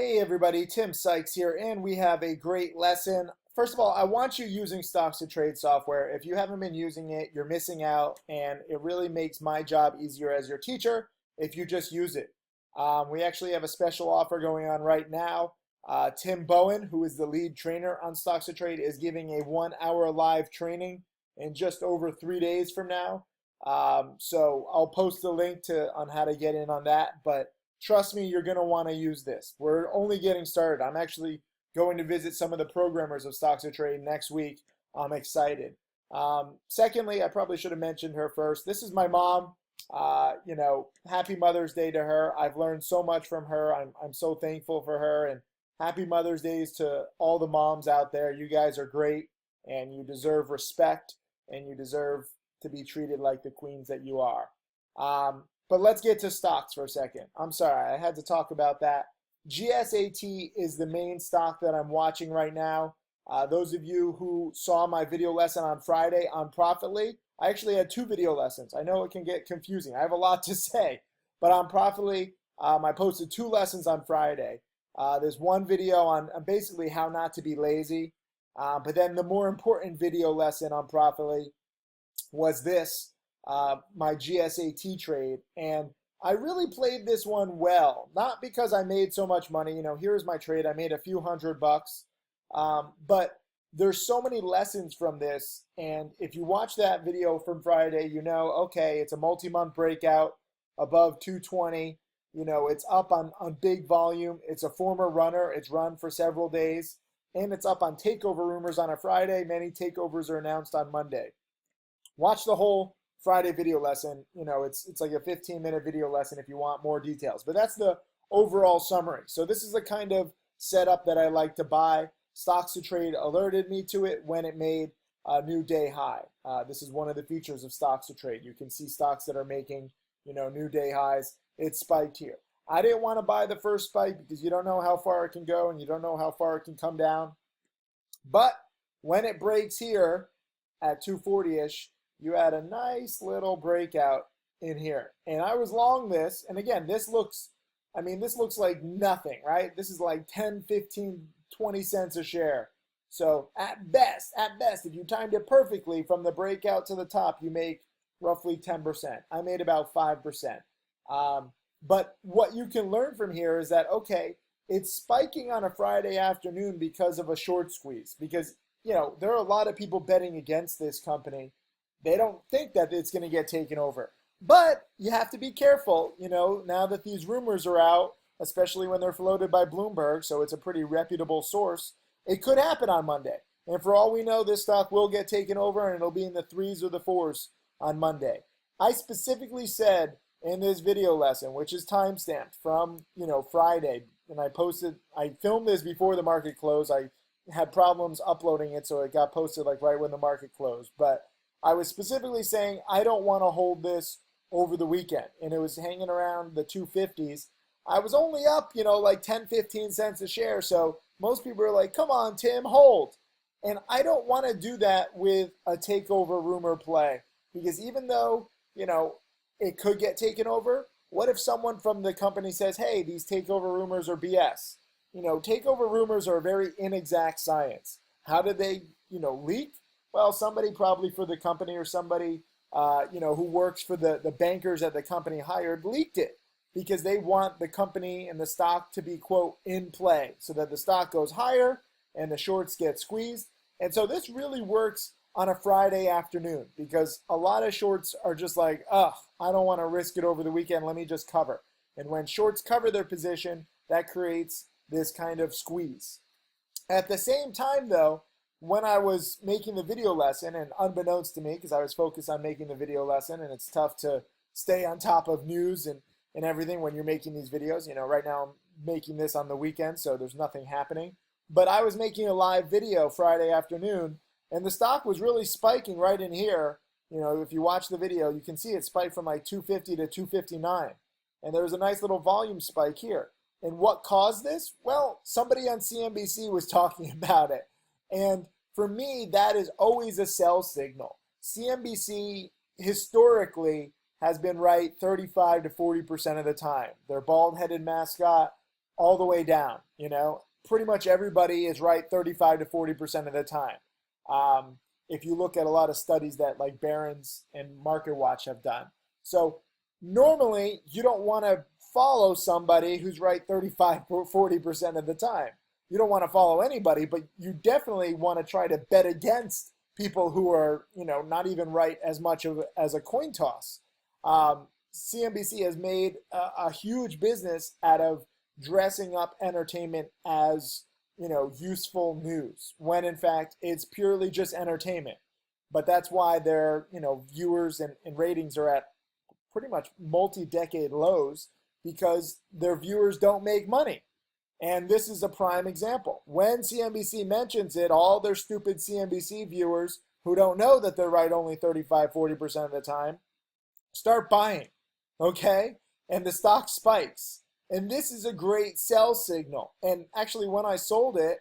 Hey everybody, Tim Sykes here, and we have a great lesson. First of all, I want you using stocks to trade software. If you haven't been using it, you're missing out, and it really makes my job easier as your teacher if you just use it. We actually have a special offer going on right now. Tim Bowen, who is the lead trainer on Stocks to Trade, is giving a 1 hour live training in just over 3 days from now. So I'll post the link on how to get in on that, but trust me, you're going to want to use this. We're only getting started. I'm actually going to visit some of the programmers of Stocks to Trade next week. I'm excited. Secondly, I probably should have mentioned her first. This is my mom. Happy Mother's Day to her. I've learned so much from her. I'm so thankful for her. And happy Mother's Days to all the moms out there. You guys are great, and you deserve respect, and you deserve to be treated like the queens that you are. But let's get to stocks for a second. I'm sorry, I had to talk about that. GSAT is the main stock that I'm watching right now. Those of you who saw my video lesson on Friday on Profitly, I actually had 2 video lessons. I know it can get confusing. I have a lot to say, but on Profitly, I posted 2 lessons on Friday. There's one video on basically how not to be lazy, but then the more important video lesson on Profitly was this. My GSAT trade, and I really played this one well, not because I made so much money. Here's my trade. I made a few $100, but there's so many lessons from this, and if you watch that video from Friday, okay, it's a multi-month breakout above 220. It's up on big volume. It's a former runner. It's run for several days, and it's up on takeover rumors on a Friday. Many takeovers are announced on Monday. Watch the whole Friday video lesson. It's like a 15-minute video lesson if you want more details. But that's the overall summary. So this is the kind of setup that I like to buy. Stocks to Trade alerted me to it when it made a new day high. This is one of the features of Stocks to Trade. You can see stocks that are making, new day highs. It spiked here. I didn't want to buy the first spike because you don't know how far it can go and you don't know how far it can come down. But when it breaks here at 240-ish, you had a nice little breakout in here. And I was long this. And again, this looks like nothing, right? This is like 10, 15, 20 cents a share. So at best, if you timed it perfectly from the breakout to the top, you make roughly 10%. I made about 5%. But what you can learn from here is that, okay, it's spiking on a Friday afternoon because of a short squeeze. Because, there are a lot of people betting against this company. They don't think that it's going to get taken over. But you have to be careful, now that these rumors are out, especially when they're floated by Bloomberg, so it's a pretty reputable source. It could happen on Monday. And for all we know, this stock will get taken over and it'll be in the 3s or the 4s on Monday. I specifically said in this video lesson, which is timestamped from, Friday, and I filmed this before the market closed. I had problems uploading it, so it got posted like right when the market closed. But I was specifically saying I don't want to hold this over the weekend, and it was hanging around the 250s. I was only up, like 10, 15 cents a share, so most people are like, come on, Tim, hold. And I don't want to do that with a takeover rumor play, because even though, it could get taken over, what if someone from the company says, hey, these takeover rumors are BS? Takeover rumors are a very inexact science. How did they, leak? Well, somebody probably for the company or somebody, who works for the bankers that the company hired leaked it because they want the company and the stock to be, quote, in play so that the stock goes higher and the shorts get squeezed. And so this really works on a Friday afternoon because a lot of shorts are just like, I don't want to risk it over the weekend. Let me just cover. And when shorts cover their position, that creates this kind of squeeze. At the same time, though, when I was making the video lesson, and unbeknownst to me, because I was focused on making the video lesson, and it's tough to stay on top of news and everything when you're making these videos. Right now I'm making this on the weekend, so there's nothing happening. But I was making a live video Friday afternoon, and the stock was really spiking right in here. If you watch the video, you can see it spiked from like 250 to 259. And there was a nice little volume spike here. And what caused this? Well, somebody on CNBC was talking about it. And for me, that is always a sell signal. CNBC historically has been right 35 to 40% of the time. Their bald-headed mascot all the way down. Pretty much everybody is right 35 to 40% of the time. If you look at a lot of studies that like Barron's and MarketWatch have done. So normally you don't want to follow somebody who's right 35 or 40% of the time. You don't want to follow anybody, but you definitely want to try to bet against people who are, not even right as much as a coin toss. CNBC has made a huge business out of dressing up entertainment as, useful news, when in fact it's purely just entertainment. But that's why their, viewers and ratings are at pretty much multi-decade lows, because their viewers don't make money. And this is a prime example. When CNBC mentions it, all their stupid CNBC viewers who don't know that they're right only 35, 40% of the time, start buying, okay? And the stock spikes. And this is a great sell signal. And actually, when I sold it,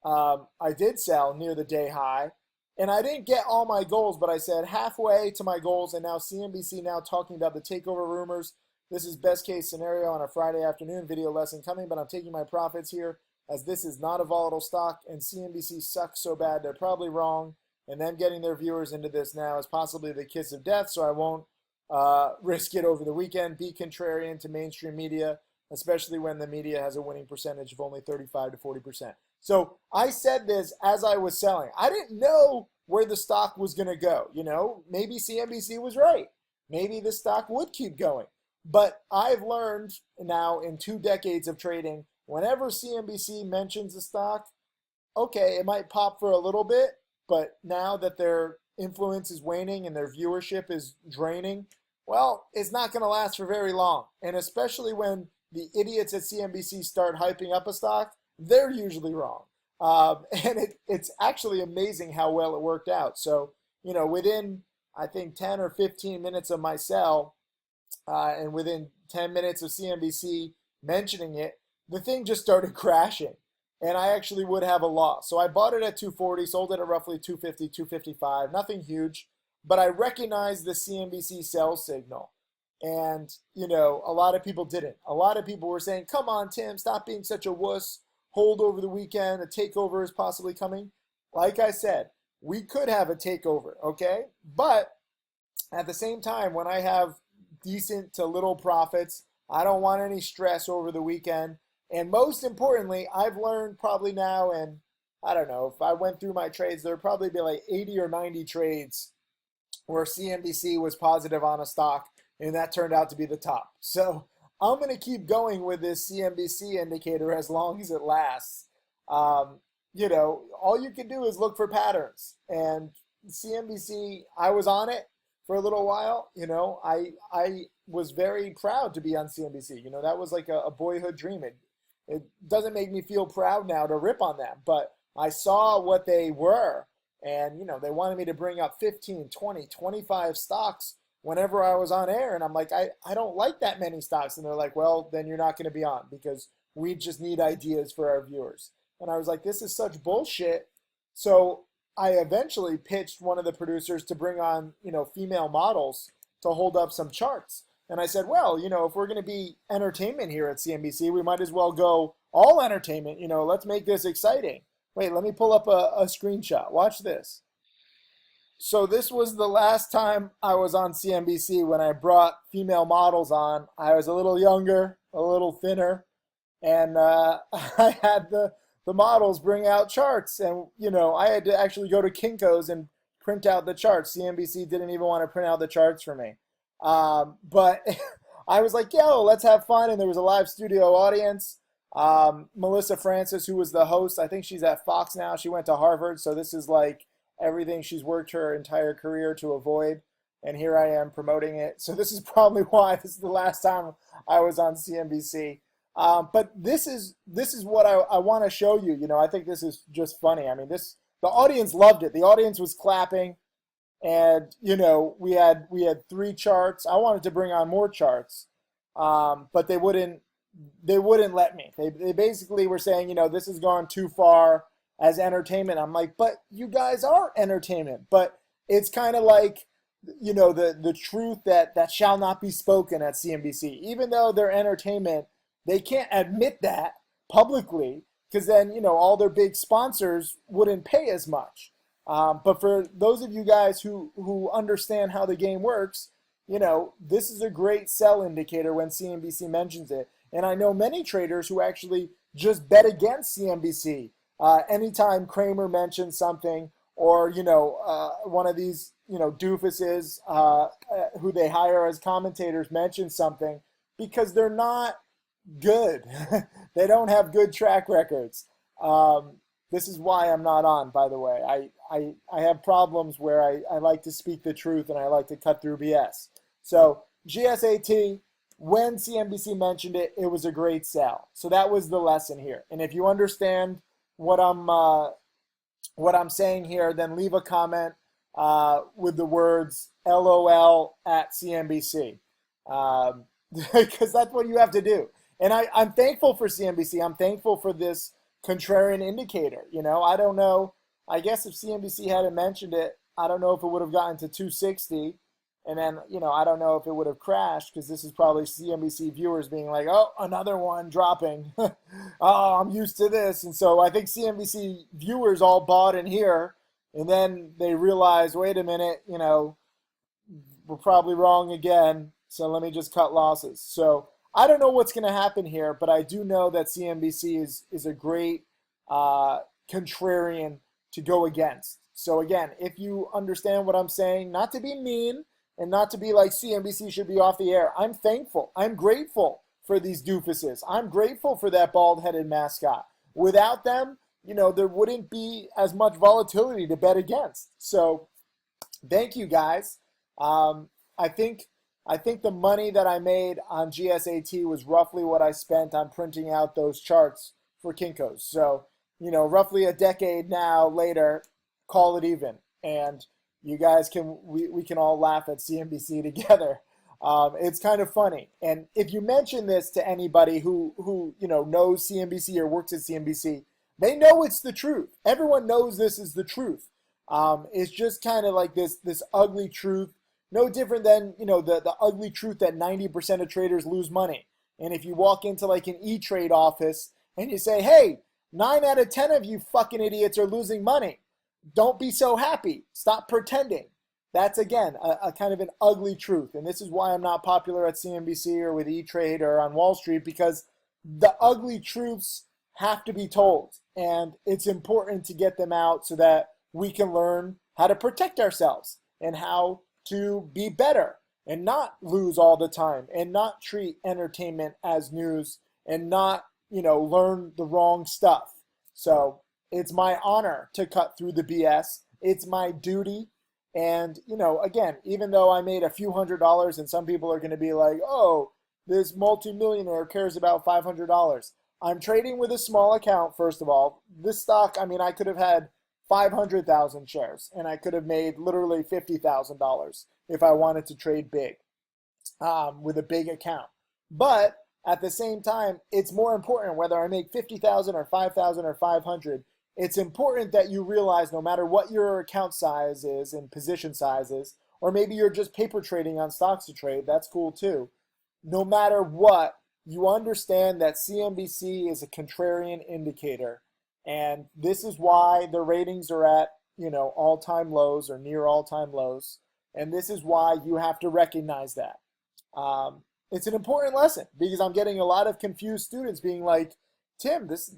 I did sell near the day high. And I didn't get all my goals, but I said halfway to my goals. And now CNBC now talking about the takeover rumors. This is best case scenario on a Friday afternoon video lesson coming, but I'm taking my profits here as this is not a volatile stock and CNBC sucks so bad they're probably wrong. And them getting their viewers into this now is possibly the kiss of death, so I won't risk it over the weekend. Be contrarian to mainstream media, especially when the media has a winning percentage of only 35 to 40%. So I said this as I was selling. I didn't know where the stock was going to go. Maybe CNBC was right. Maybe the stock would keep going. But I've learned now in 2 decades of trading, whenever CNBC mentions a stock, okay, it might pop for a little bit, but now that their influence is waning and their viewership is draining, well, it's not going to last for very long. And especially when the idiots at CNBC start hyping up a stock, they're usually wrong. And it's actually amazing how well it worked out. So, within, I think, 10 or 15 minutes of my sell, and within 10 minutes of CNBC mentioning it, the thing just started crashing. And I actually would have a loss. So I bought it at 240, sold it at roughly 250, 255, nothing huge. But I recognized the CNBC sell signal. And, a lot of people didn't. A lot of people were saying, come on, Tim, stop being such a wuss. Hold over the weekend. A takeover is possibly coming. Like I said, we could have a takeover, okay? But at the same time, when I have decent to little profits, I don't want any stress over the weekend. And most importantly, I've learned probably now, and I don't know, if I went through my trades, there'd probably be like 80 or 90 trades where CNBC was positive on a stock, and that turned out to be the top. So I'm going to keep going with this CNBC indicator as long as it lasts. All you can do is look for patterns. And CNBC, I was on it for a little while. I was very proud to be on CNBC. That was like a boyhood dream. It doesn't make me feel proud now to rip on them, but I saw what they were. And, they wanted me to bring up 15, 20, 25 stocks whenever I was on air. And I'm like, I don't like that many stocks. And they're like, well, then you're not going to be on because we just need ideas for our viewers. And I was like, this is such bullshit. So I eventually pitched one of the producers to bring on, female models to hold up some charts. And I said, well, if we're going to be entertainment here at CNBC, we might as well go all entertainment. Let's make this exciting. Wait, let me pull up a screenshot. Watch this. So this was the last time I was on CNBC when I brought female models on. I was a little younger, a little thinner, and I had the models bring out charts. And, I had to actually go to Kinko's and print out the charts. CNBC didn't even want to print out the charts for me. But I was like, yo, let's have fun. And there was a live studio audience. Melissa Francis, who was the host, I think she's at Fox now. She went to Harvard. So this is like everything she's worked her entire career to avoid. And here I am promoting it. So this is probably why this is the last time I was on CNBC. But this is what I want to show you. I think this is just funny. I mean, the audience loved it. The audience was clapping. And, we had 3 charts. I wanted to bring on more charts, but they wouldn't let me. They basically were saying, this has gone too far as entertainment. I'm like, but you guys are entertainment. But it's kind of like, the truth that shall not be spoken at CNBC. Even though they're entertainment, they can't admit that publicly, because then, all their big sponsors wouldn't pay as much. But for those of you guys who understand how the game works, this is a great sell indicator when CNBC mentions it. And I know many traders who actually just bet against CNBC anytime Kramer mentions something, or one of these doofuses who they hire as commentators mention something, because they're not good. They don't have good track records. This is why I'm not on, by the way. I have problems where I like to speak the truth and I like to cut through BS. So GSAT, when CNBC mentioned it, it was a great sell. So that was the lesson here. And if you understand what I'm saying here, then leave a comment with the words LOL at CNBC, because that's what you have to do. And I'm thankful for CNBC. I'm thankful for this contrarian indicator. I don't know. I guess if CNBC hadn't mentioned it, I don't know if it would have gotten to 260. And then, I don't know if it would have crashed, because this is probably CNBC viewers being like, oh, another one dropping. Oh, I'm used to this. And so I think CNBC viewers all bought in here. And then they realized, wait a minute, we're probably wrong again. So let me just cut losses. So I don't know what's going to happen here, but I do know that CNBC is a great contrarian to go against. So again, if you understand what I'm saying, not to be mean and not to be like CNBC should be off the air, I'm thankful. I'm grateful for these doofuses. I'm grateful for that bald-headed mascot. Without them, there wouldn't be as much volatility to bet against. So thank you, guys. I think the money that I made on GSAT was roughly what I spent on printing out those charts for Kinko's. So, roughly a decade now later, call it even. And you guys we can all laugh at CNBC together. It's kind of funny. And if you mention this to anybody who knows CNBC or works at CNBC, they know it's the truth. Everyone knows this is the truth. It's just kind of like this ugly truth. No different than, the ugly truth that 90% of traders lose money. And if you walk into like an E-Trade office and you say, hey, 9 out of 10 of you fucking idiots are losing money, don't be so happy. Stop pretending. That's, again, a kind of an ugly truth. And this is why I'm not popular at CNBC or with E-Trade or on Wall Street, because the ugly truths have to be told. And it's important to get them out so that we can learn how to protect ourselves and how to be better and not lose all the time and not treat entertainment as news and not, learn the wrong stuff. So it's my honor to cut through the BS. It's my duty. And, again, even though I made a few $100s and some people are going to be like, oh, this multimillionaire cares about $500. I'm trading with a small account, first of all. This stock, I could have had 500,000 shares and I could have made literally $50,000 if I wanted to trade big with a big account. But at the same time, it's more important whether I make 50,000 or 5,000 or 500. It's important that you realize no matter what your account size is and position size is, or maybe you're just paper trading on stocks to trade, that's cool too. No matter what, you understand that CNBC is a contrarian indicator. And this is why the ratings are at, all-time lows or near all-time lows. And this is why you have to recognize that. It's an important lesson because I'm getting a lot of confused students being like, Tim, this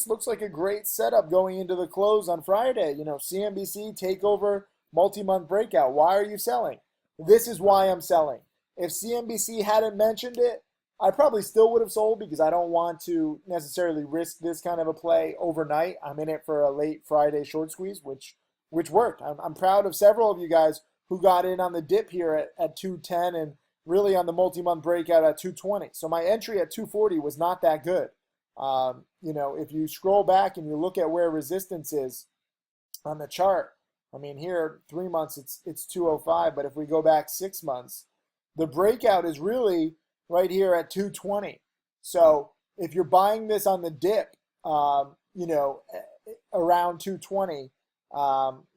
looks like a great setup going into the close on Friday. CNBC takeover, multi-month breakout. Why are you selling? This is why I'm selling. If CNBC hadn't mentioned it, I probably still would have sold because I don't want to necessarily risk this kind of a play overnight. I'm in it for a late Friday short squeeze, which worked. I'm proud of several of you guys who got in on the dip here at 210 and really on the multi-month breakout at 220. So my entry at 240 was not that good. If you scroll back and you look at where resistance is on the chart, here 3 months it's 205, but if we go back 6 months, the breakout is really right here at 220. So if you're buying this on the dip, around 220,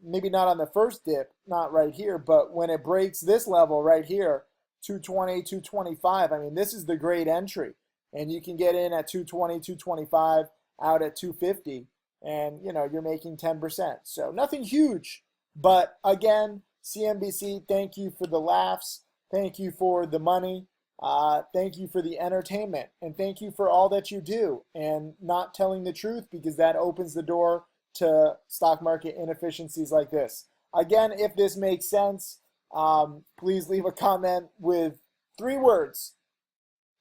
maybe not on the first dip, not right here, but when it breaks this level right here, 220, 225, this is the great entry. and you can get in at 220, 225, out at 250, and you're making 10%. So nothing huge, but again, CNBC, thank you for the laughs, thank you for the money, thank you for the entertainment, and thank you for all that you do and not telling the truth, because that opens the door to stock market inefficiencies like this. Again, if this makes sense, please leave a comment with 3 words.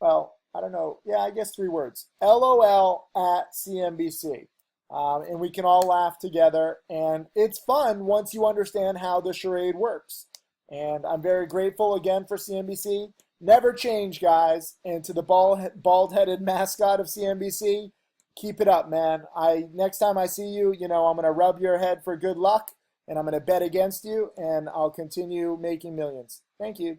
Well, I don't know. Yeah, I guess 3 words. LOL at CNBC. And we can all laugh together. And it's fun once you understand how the charade works. And I'm very grateful again for CNBC. Never change, guys. And to the bald-headed mascot of CNBC, keep it up, man. Next time I see you, I'm going to rub your head for good luck, and I'm going to bet against you, and I'll continue making millions. Thank you.